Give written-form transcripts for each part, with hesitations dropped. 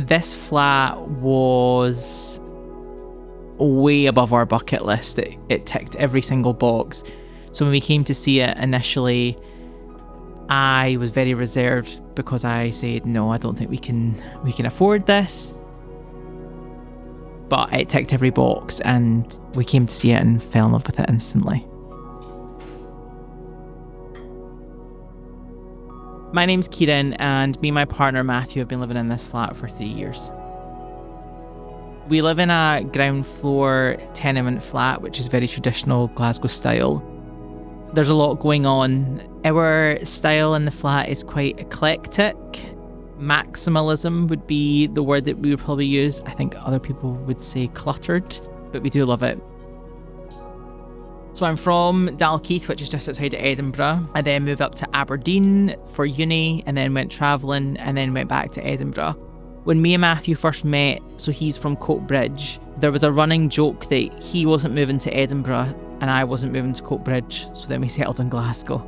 This flat was way above our bucket list. It ticked every single box. So when we came to see it initially, I was very reserved because I said, no, I don't think we can afford this. But it ticked every box and we came to see it and fell in love with it instantly. My name's Kieran, and me and my partner Matthew have been living in this flat for 3 years. We live in a ground floor tenement flat, which is very traditional Glasgow style. There's a lot going on. Our style in the flat is quite eclectic. Maximalism would be the word that we would probably use. I think other people would say cluttered, but we do love it. So I'm from Dalkeith, which is just outside of Edinburgh. I then moved up to Aberdeen for uni and then went travelling and then went back to Edinburgh. When me and Matthew first met, so he's from Coatbridge, there was a running joke that he wasn't moving to Edinburgh and I wasn't moving to Coatbridge, so then we settled in Glasgow.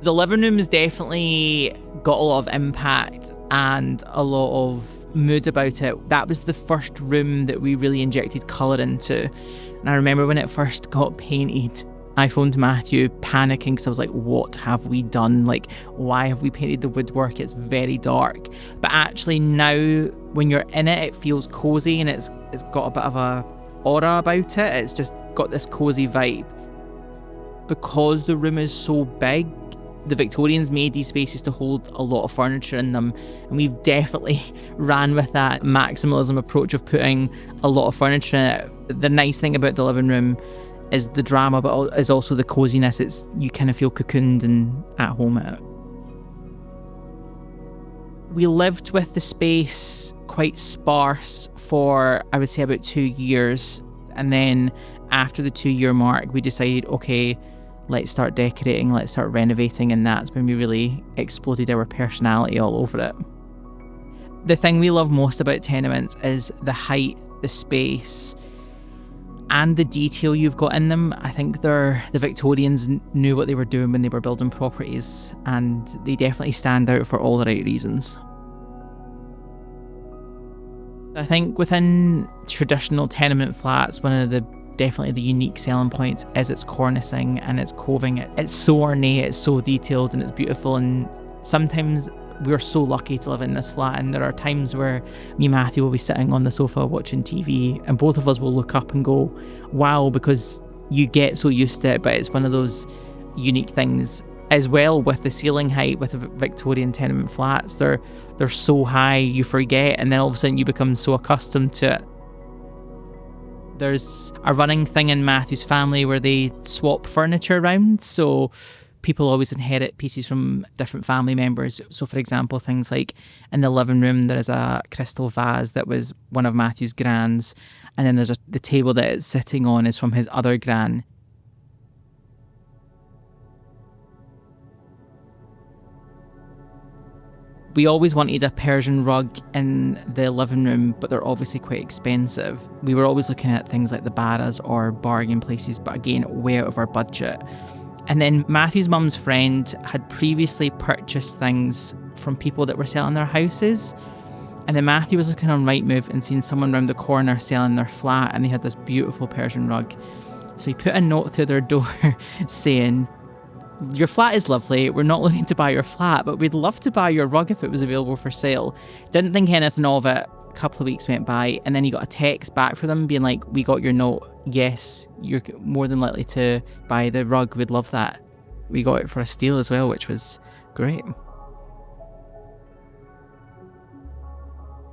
The living room has definitely got a lot of impact and a lot of mood about it. That was the first room that we really injected colour into. And I remember when it first got painted, I phoned Matthew panicking because I was like, what have we done? Like, why have we painted the woodwork? It's very dark. But actually now when you're in it, it feels cosy and it's got a bit of a aura about it. It's just got this cosy vibe. Because the room is so big, the Victorians made these spaces to hold a lot of furniture in them, and we've definitely ran with that maximalism approach of putting a lot of furniture in it. The nice thing about the living room is the drama, but is also the coziness. You kind of feel cocooned and at home at it. We lived with the space quite sparse for, I would say, about 2 years, and then after the 2-year mark, we decided, okay, let's start decorating, let's start renovating, and that's when we really exploded our personality all over it. The thing we love most about tenements is the height, the space, and the detail you've got in them. I think the Victorians knew what they were doing when they were building properties, and they definitely stand out for all the right reasons. I think within traditional tenement flats, one of the definitely the unique selling points is its cornicing and its coving. It's so ornate, it's so detailed, and it's beautiful. And sometimes we're so lucky to live in this flat, and there are times where me and Matthew will be sitting on the sofa watching TV and both of us will look up and go, wow, because you get so used to it. But it's one of those unique things as well with the ceiling height with the Victorian tenement flats. They're so high you forget, and then all of a sudden you become so accustomed to it. There's a running thing in Matthew's family where they swap furniture around, so people always inherit pieces from different family members. So for example, things like in the living room there is a crystal vase that was one of Matthew's grans, and then there's the table that it's sitting on is from his other gran. We always wanted a Persian rug in the living room, but they're obviously quite expensive. We were always looking at things like the Barras or bargain places, but again, way out of our budget. And then Matthew's mum's friend had previously purchased things from people that were selling their houses. And then Matthew was looking on Rightmove and seeing someone around the corner selling their flat, and they had this beautiful Persian rug. So he put a note through their door saying, your flat is lovely, we're not looking to buy your flat, but we'd love to buy your rug if it was available for sale. Didn't think anything of it. A couple of weeks went by, and then he got a text back from them being like, we got your note, yes, you're more than likely to buy the rug, we'd love that. We got it for a steal as well, which was great.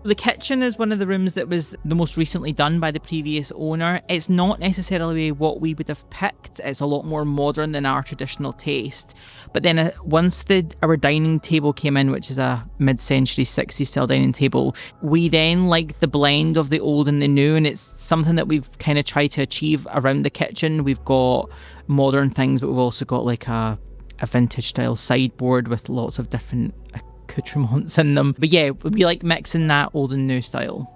The kitchen is one of the rooms that was the most recently done by the previous owner. It's not necessarily what we would have picked. It's a lot more modern than our traditional taste. But then once our dining table came in, which is a mid-century 60s style dining table, we then liked the blend of the old and the new, and it's something that we've kind of tried to achieve around the kitchen. We've got modern things, but we've also got like a vintage style sideboard with lots of different accoutrements in them. But yeah, we like mixing that old and new style.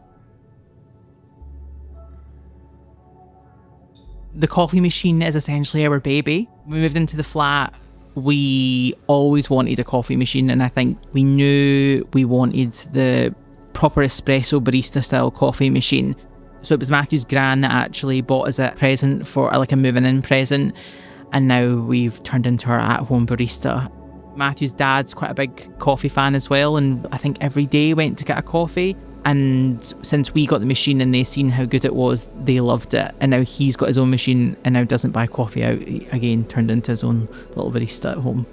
The coffee machine is essentially our baby. We moved into the flat We always wanted a coffee machine, and I think we knew we wanted the proper espresso barista style coffee machine. So it was Matthew's gran that actually bought us a present for like a moving in present, and now we've turned into our at-home barista. Matthew's dad's quite a big coffee fan as well, and I think every day went to get a coffee. And since we got the machine and they seen how good it was, they loved it. And now he's got his own machine and now doesn't buy coffee out. He, again, turned into his own little barista at home.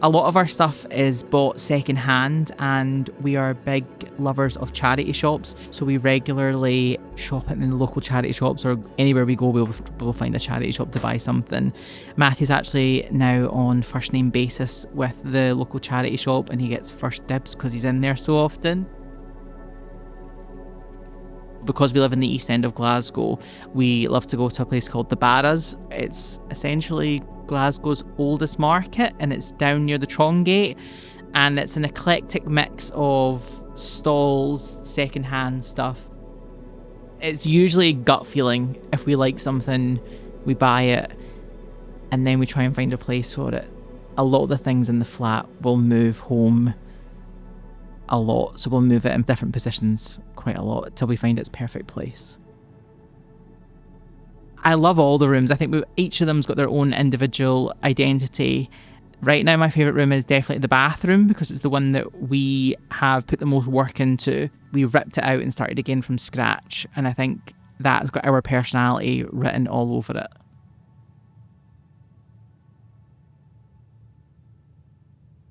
A lot of our stuff is bought secondhand, and we are big lovers of charity shops. So we regularly shop in the local charity shops, or anywhere we go, we'll find a charity shop to buy something. Matthew's actually now on first name basis with the local charity shop, and he gets first dibs because he's in there so often. Because we live in the east end of Glasgow, we love to go to a place called the Barras. It's essentially Glasgow's oldest market, and it's down near the Tron Gate, and it's an eclectic mix of stalls, secondhand stuff. It's usually a gut feeling. If we like something, we buy it, and then we try and find a place for it. A lot of the things in the flat will move home a lot, so we'll move it in different positions quite a lot until we find its perfect place. I love all the rooms. I think each of them's got their own individual identity. Right now, my favourite room is definitely the bathroom, because it's the one that we have put the most work into. We ripped it out and started again from scratch, and I think that's got our personality written all over it.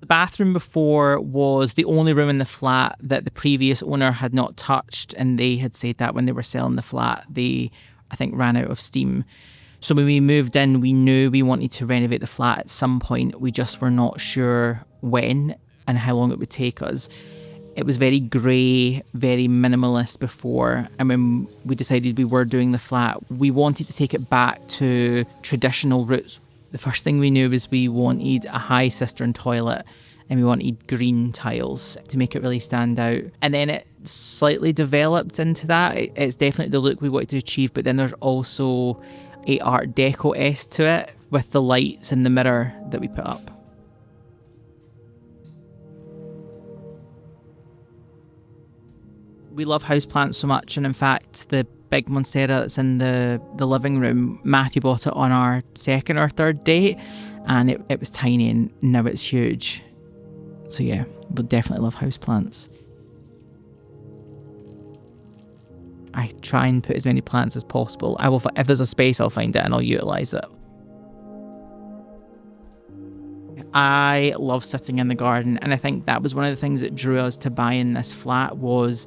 The bathroom before was the only room in the flat that the previous owner had not touched, and they had said that when they were selling the flat, they, I think, ran out of steam. So when we moved in, we knew we wanted to renovate the flat at some point. We just were not sure when and how long it would take us. It was very grey, very minimalist before, and when we decided we were doing the flat, we wanted to take it back to traditional roots. The first thing we knew was we wanted a high cistern toilet, and we wanted green tiles to make it really stand out. And then it slightly developed into that. It's definitely the look we wanted to achieve, but then there's also a Art Deco-esque to it with the lights and the mirror that we put up. We love houseplants so much, and in fact, the big monstera that's in the living room, Matthew bought it on our second or third date, and it was tiny, and now it's huge. So yeah, we definitely love houseplants. I try and put as many plants as possible. I will, if there's a space, I'll find it and I'll utilise it. I love sitting in the garden, and I think that was one of the things that drew us to buying this flat. Was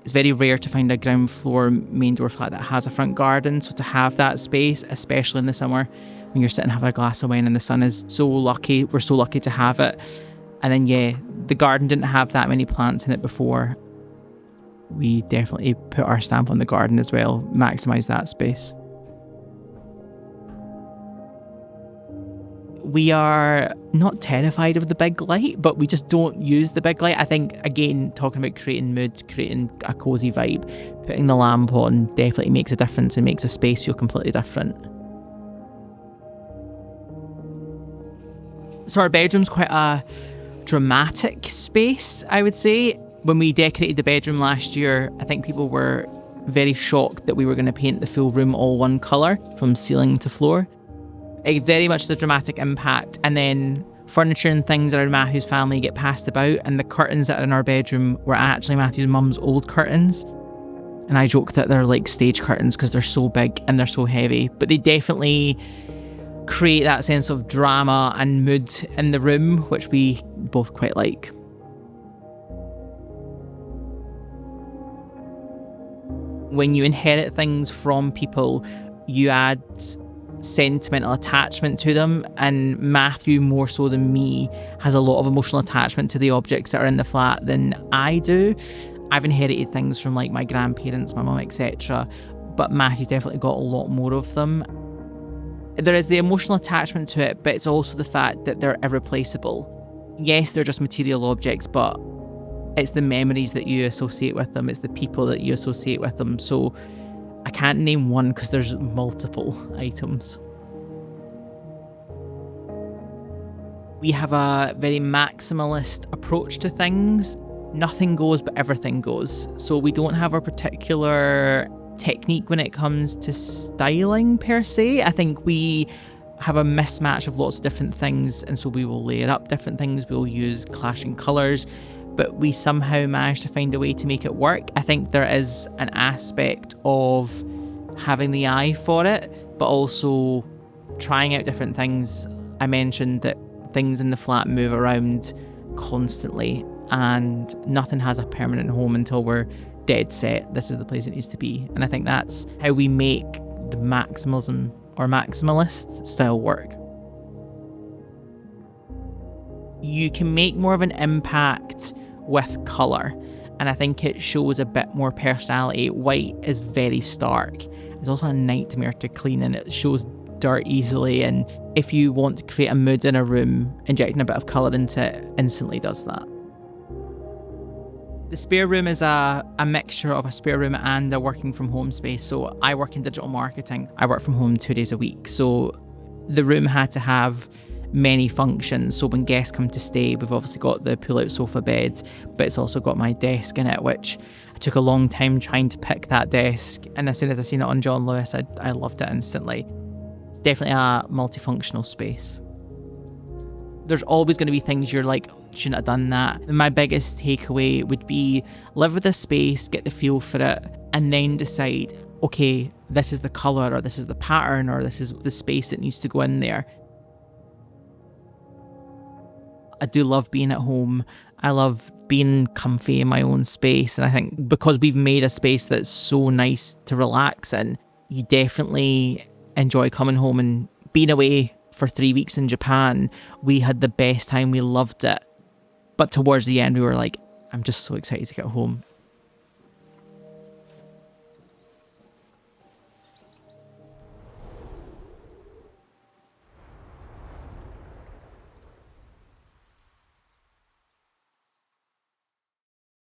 it's very rare to find a ground floor main door flat that has a front garden, so to have that space, especially in the summer when you're sitting having a glass of wine and the sun, is so lucky. We're so lucky to have it. And then yeah, the garden didn't have that many plants in it before. We definitely put our stamp on the garden as well, maximise that space. We are not terrified of the big light, but we just don't use the big light. I think, again, talking about creating mood, creating a cosy vibe, putting the lamp on definitely makes a difference and makes a space feel completely different. So our bedroom's quite a dramatic space, I would say. When we decorated the bedroom last year, I think people were very shocked that we were going to paint the full room all one colour from ceiling to floor. It very much has a dramatic impact, and then furniture and things around Matthew's family get passed about, and the curtains that are in our bedroom were actually Matthew's mum's old curtains. And I joke that they're like stage curtains because they're so big and they're so heavy, but they definitely create that sense of drama and mood in the room, which we both quite like. When you inherit things from people, you add sentimental attachment to them, and Matthew, more so than me, has a lot of emotional attachment to the objects that are in the flat than I do. I've inherited things from like my grandparents, my mum, etc., but Matthew's definitely got a lot more of them. There is the emotional attachment to it, but it's also the fact that they're irreplaceable. Yes, they're just material objects, but it's the memories that you associate with them, it's the people that you associate with them. So I can't name one because there's multiple items. We have a very maximalist approach to things. Nothing goes, but everything goes. So we don't have a particular technique when it comes to styling per se. I think we have a mismatch of lots of different things, and so we will layer up different things. We'll use clashing colours, but we somehow manage to find a way to make it work. I think there is an aspect of having the eye for it, but also trying out different things. I mentioned that things in the flat move around constantly, and nothing has a permanent home until we're dead set. This is the place it needs to be. And I think that's how we make the maximalism or maximalist style work. You can make more of an impact with colour, and I think it shows a bit more personality. White is very stark. It's also a nightmare to clean, and it shows dirt easily, and if you want to create a mood in a room, injecting a bit of colour into it instantly does that. The spare room is a mixture of a spare room and a working from home space. So I work in digital marketing. I work from home 2 days a week. So the room had to have many functions. So when guests come to stay, we've obviously got the pull-out sofa bed, but it's also got my desk in it, which I took a long time trying to pick that desk. And as soon as I seen it on John Lewis, I loved it instantly. It's definitely a multifunctional space. There's always going to be things you're like, shouldn't have done that. And my biggest takeaway would be live with this space, get the feel for it, and then decide, okay, this is the colour, or this is the pattern, or this is the space that needs to go in there. I do love being at home. I love being comfy in my own space. And I think because we've made a space that's so nice to relax in, you definitely enjoy coming home. And being away for 3 weeks in Japan, we had the best time. We loved it. But towards the end, we were like, I'm just so excited to get home.